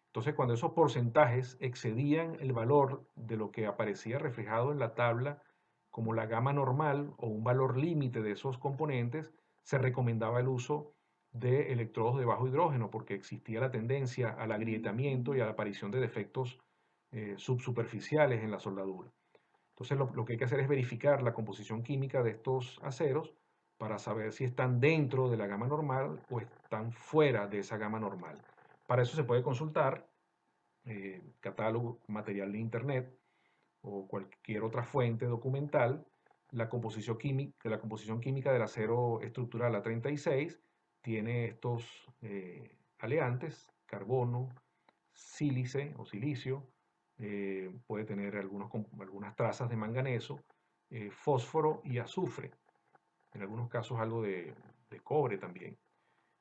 Entonces, cuando esos porcentajes excedían el valor de lo que aparecía reflejado en la tabla como la gama normal o un valor límite de esos componentes, se recomendaba el uso de electrodos de bajo hidrógeno, porque existía la tendencia al agrietamiento y a la aparición de defectos subsuperficiales en la soldadura. Entonces lo que hay que hacer es verificar la composición química de estos aceros para saber si están dentro de la gama normal o están fuera de esa gama normal. Para eso se puede consultar catálogo, material de internet o cualquier otra fuente documental. La composición química del acero estructural A36 tiene estos aleantes: carbono, sílice o silicio, puede tener algunas trazas de manganeso, fósforo y azufre, en algunos casos algo de cobre también.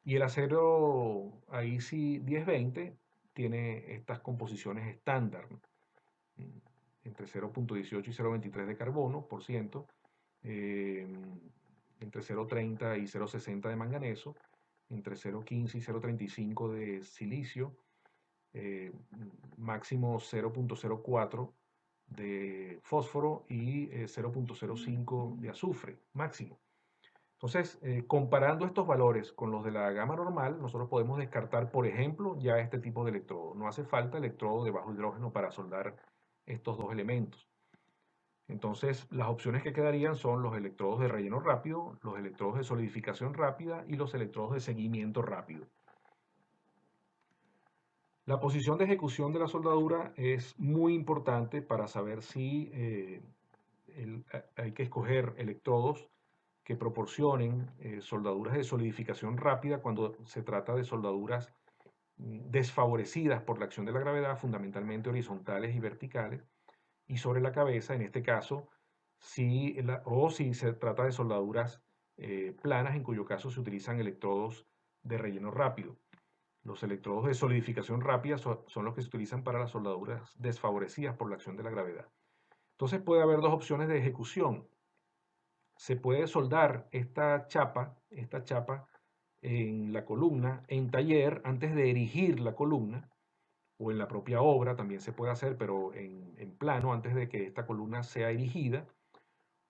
Y el acero AISI 1020 tiene estas composiciones estándar, ¿no? Entre 0.18 y 0.23 de carbono por ciento, eh, entre 0.30 y 0.60 de manganeso, entre 0.15 y 0.35 de silicio, máximo 0.04 de fósforo y 0.05 de azufre máximo. Entonces, comparando estos valores con los de la gama normal, nosotros podemos descartar, por ejemplo, ya este tipo de electrodo. No hace falta electrodo de bajo hidrógeno para soldar estos dos elementos. Entonces, las opciones que quedarían son los electrodos de relleno rápido, los electrodos de solidificación rápida y los electrodos de seguimiento rápido. La posición de ejecución de la soldadura es muy importante para saber si hay que escoger electrodos que proporcionen soldaduras de solidificación rápida cuando se trata de soldaduras desfavorecidas por la acción de la gravedad, fundamentalmente horizontales y verticales, y sobre la cabeza, en este caso, o si se trata de soldaduras planas, en cuyo caso se utilizan electrodos de relleno rápido. Los electrodos de solidificación rápida son los que se utilizan para las soldaduras desfavorecidas por la acción de la gravedad. Entonces puede haber dos opciones de ejecución. Se puede soldar esta chapa en la columna en taller antes de erigir la columna, o en la propia obra también se puede hacer, pero en plano antes de que esta columna sea erigida,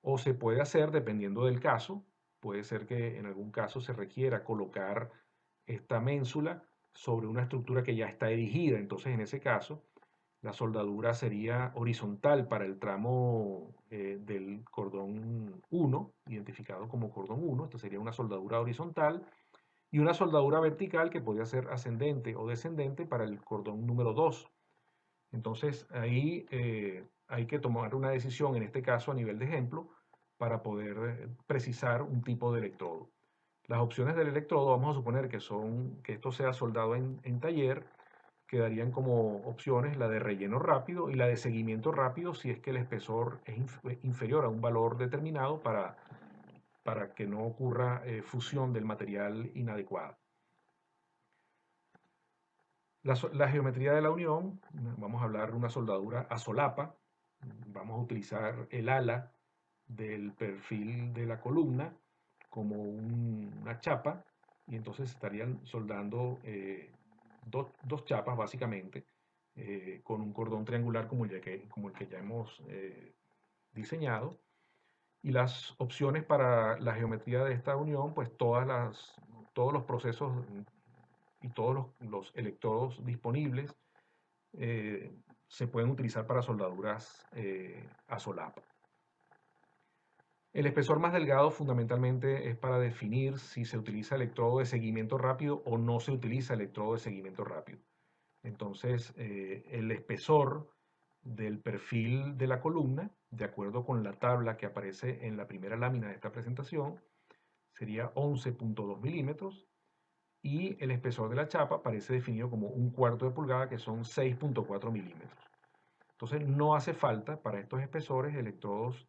o se puede hacer dependiendo del caso. Puede ser que en algún caso se requiera colocar esta ménsula sobre una estructura que ya está erigida. Entonces, en ese caso, la soldadura sería horizontal para el tramo del cordón 1, identificado como cordón 1. Esta sería una soldadura horizontal, y una soldadura vertical que podría ser ascendente o descendente para el cordón número 2. Entonces ahí hay que tomar una decisión, en este caso a nivel de ejemplo, para poder precisar un tipo de electrodo. Las opciones del electrodo, vamos a suponer que esto sea soldado en taller, quedarían como opciones la de relleno rápido y la de seguimiento rápido si es que el espesor es inferior a un valor determinado para que no ocurra fusión del material inadecuada. La geometría de la unión, vamos a hablar de una soldadura a solapa. Vamos a utilizar el ala del perfil de la columna como una chapa, y entonces estarían soldando dos chapas básicamente, con un cordón triangular como el que ya hemos diseñado. Y las opciones para la geometría de esta unión, pues todos los procesos y todos los electrodos disponibles eh, se pueden utilizar para soldaduras a solapa. El espesor más delgado fundamentalmente es para definir si se utiliza electrodo de seguimiento rápido o no se utiliza electrodo de seguimiento rápido. Entonces, el espesor del perfil de la columna, de acuerdo con la tabla que aparece en la primera lámina de esta presentación, sería 11.2 milímetros, y el espesor de la chapa aparece definido como 1/4 de pulgada, que son 6.4 milímetros. Entonces no hace falta para estos espesores electrodos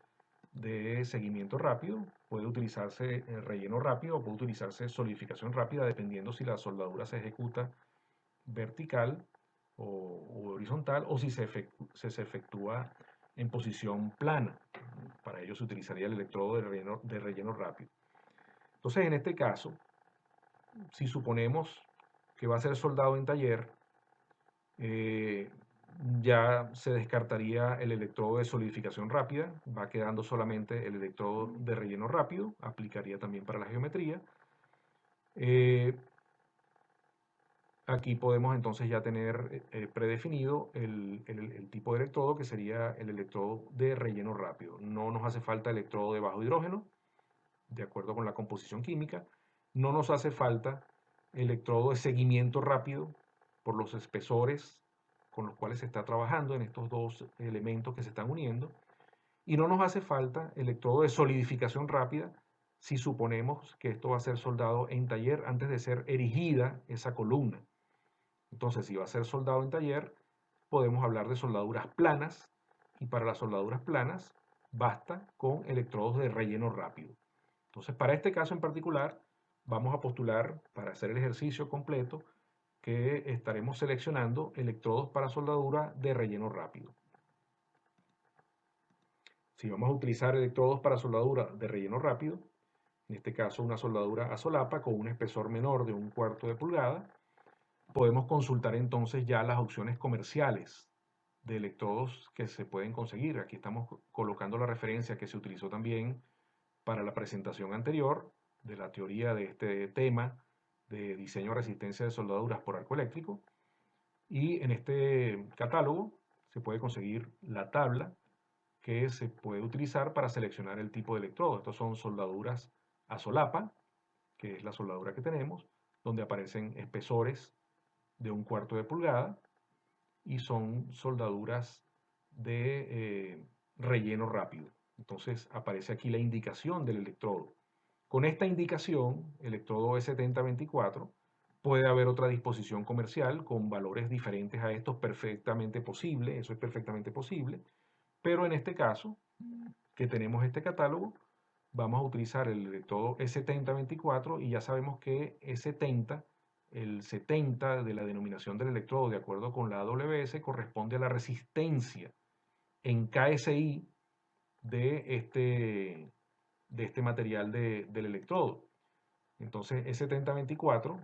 de seguimiento rápido. Puede utilizarse relleno rápido o puede utilizarse solidificación rápida, dependiendo si la soldadura se ejecuta vertical o horizontal, o si se efectúa en posición plana. Para ello se utilizaría el electrodo de relleno rápido. Entonces, en este caso, si suponemos que va a ser soldado en taller, eh, ya se descartaría el electrodo de solidificación rápida, va quedando solamente el electrodo de relleno rápido, aplicaría también para la geometría. Eh, Aquí podemos entonces ya tener predefinido el tipo de electrodo, que sería el electrodo de relleno rápido. No nos hace falta electrodo de bajo hidrógeno, de acuerdo con la composición química. No nos hace falta electrodo de seguimiento rápido por los espesores con los cuales se está trabajando en estos dos elementos que se están uniendo. Y no nos hace falta electrodo de solidificación rápida si suponemos que esto va a ser soldado en taller antes de ser erigida esa columna. Entonces, si va a ser soldado en taller, podemos hablar de soldaduras planas, y para las soldaduras planas basta con electrodos de relleno rápido. Entonces, para este caso en particular, vamos a postular, para hacer el ejercicio completo, que estaremos seleccionando electrodos para soldadura de relleno rápido. Si vamos a utilizar electrodos para soldadura de relleno rápido, en este caso una soldadura a solapa con un espesor menor de 1/4 de pulgada, podemos consultar entonces ya las opciones comerciales de electrodos que se pueden conseguir. Aquí estamos colocando la referencia que se utilizó también para la presentación anterior de la teoría de este tema de diseño de resistencia de soldaduras por arco eléctrico. Y en este catálogo se puede conseguir la tabla que se puede utilizar para seleccionar el tipo de electrodo. Estos son soldaduras a solapa, que es la soldadura que tenemos, donde aparecen espesores de 1/4 de pulgada, y son soldaduras de relleno rápido. Entonces aparece aquí la indicación del electrodo. Con esta indicación, electrodo E7024, puede haber otra disposición comercial con valores diferentes a estos, perfectamente posible, eso es perfectamente posible, pero en este caso, que tenemos este catálogo, vamos a utilizar el electrodo E7024, y ya sabemos que E70, el 70 de la denominación del electrodo, de acuerdo con la AWS, corresponde a la resistencia en KSI de este material del electrodo. Entonces, es 70-24,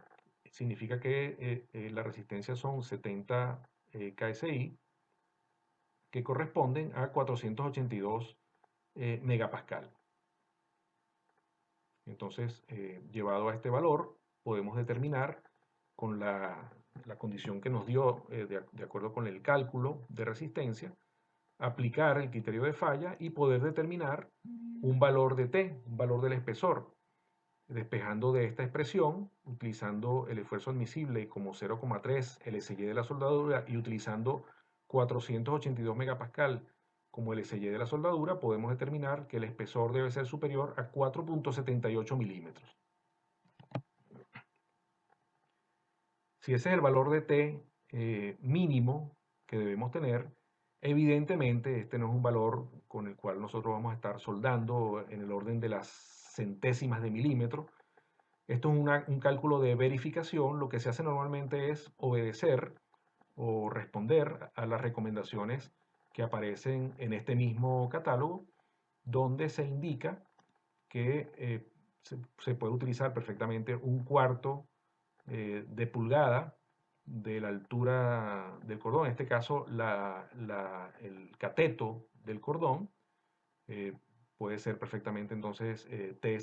significa que la resistencia son 70 KSI, que corresponden a 482 megapascal. Entonces, llevado a este valor, podemos determinar con la condición que nos dio, de acuerdo con el cálculo de resistencia, aplicar el criterio de falla y poder determinar un valor de T, un valor del espesor, despejando de esta expresión, utilizando el esfuerzo admisible como 0,3 LSY de la soldadura y utilizando 482 megapascal como LSY de la soldadura, podemos determinar que el espesor debe ser superior a 4,78 milímetros. Si ese es el valor de T mínimo que debemos tener, evidentemente este no es un valor con el cual nosotros vamos a estar soldando en el orden de las centésimas de milímetro. Esto es un cálculo de verificación. Lo que se hace normalmente es obedecer o responder a las recomendaciones que aparecen en este mismo catálogo, donde se indica que se puede utilizar perfectamente un cuarto de pulgada de la altura del cordón, en este caso el cateto del cordón, eh, puede ser perfectamente entonces T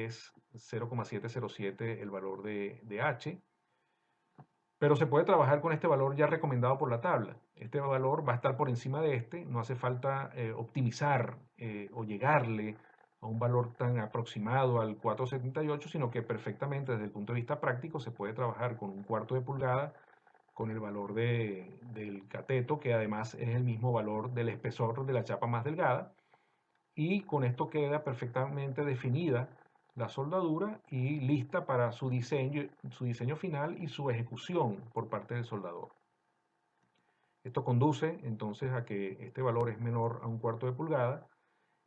es 0,707 el valor de H, pero se puede trabajar con este valor ya recomendado por la tabla. Este valor va a estar por encima de este, no hace falta optimizar o llegarle a un valor tan aproximado al 4,78, sino que perfectamente desde el punto de vista práctico se puede trabajar con un cuarto de pulgada con el valor del cateto, que además es el mismo valor del espesor de la chapa más delgada, y con esto queda perfectamente definida la soldadura y lista para su diseño final y su ejecución por parte del soldador. Esto conduce entonces a que este valor es menor a un cuarto de pulgada,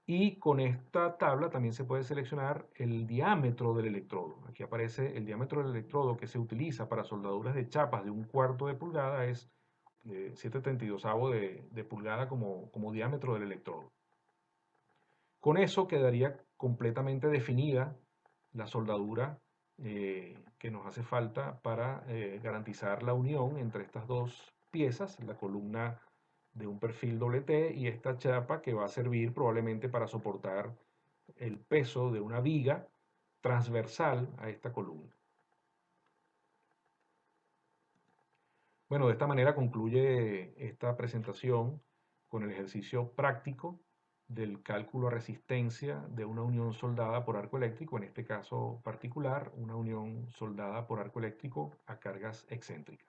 y con esta tabla también se puede seleccionar el diámetro del electrodo. Aquí aparece el diámetro del electrodo que se utiliza para soldaduras de chapas de un cuarto de pulgada, es 7/32 de pulgada como diámetro del electrodo. Con eso quedaría completamente definida la soldadura que nos hace falta para garantizar la unión entre estas dos piezas, la columna de un perfil doble T y esta chapa que va a servir probablemente para soportar el peso de una viga transversal a esta columna. Bueno, de esta manera concluye esta presentación con el ejercicio práctico del cálculo de resistencia de una unión soldada por arco eléctrico, en este caso particular, una unión soldada por arco eléctrico a cargas excéntricas.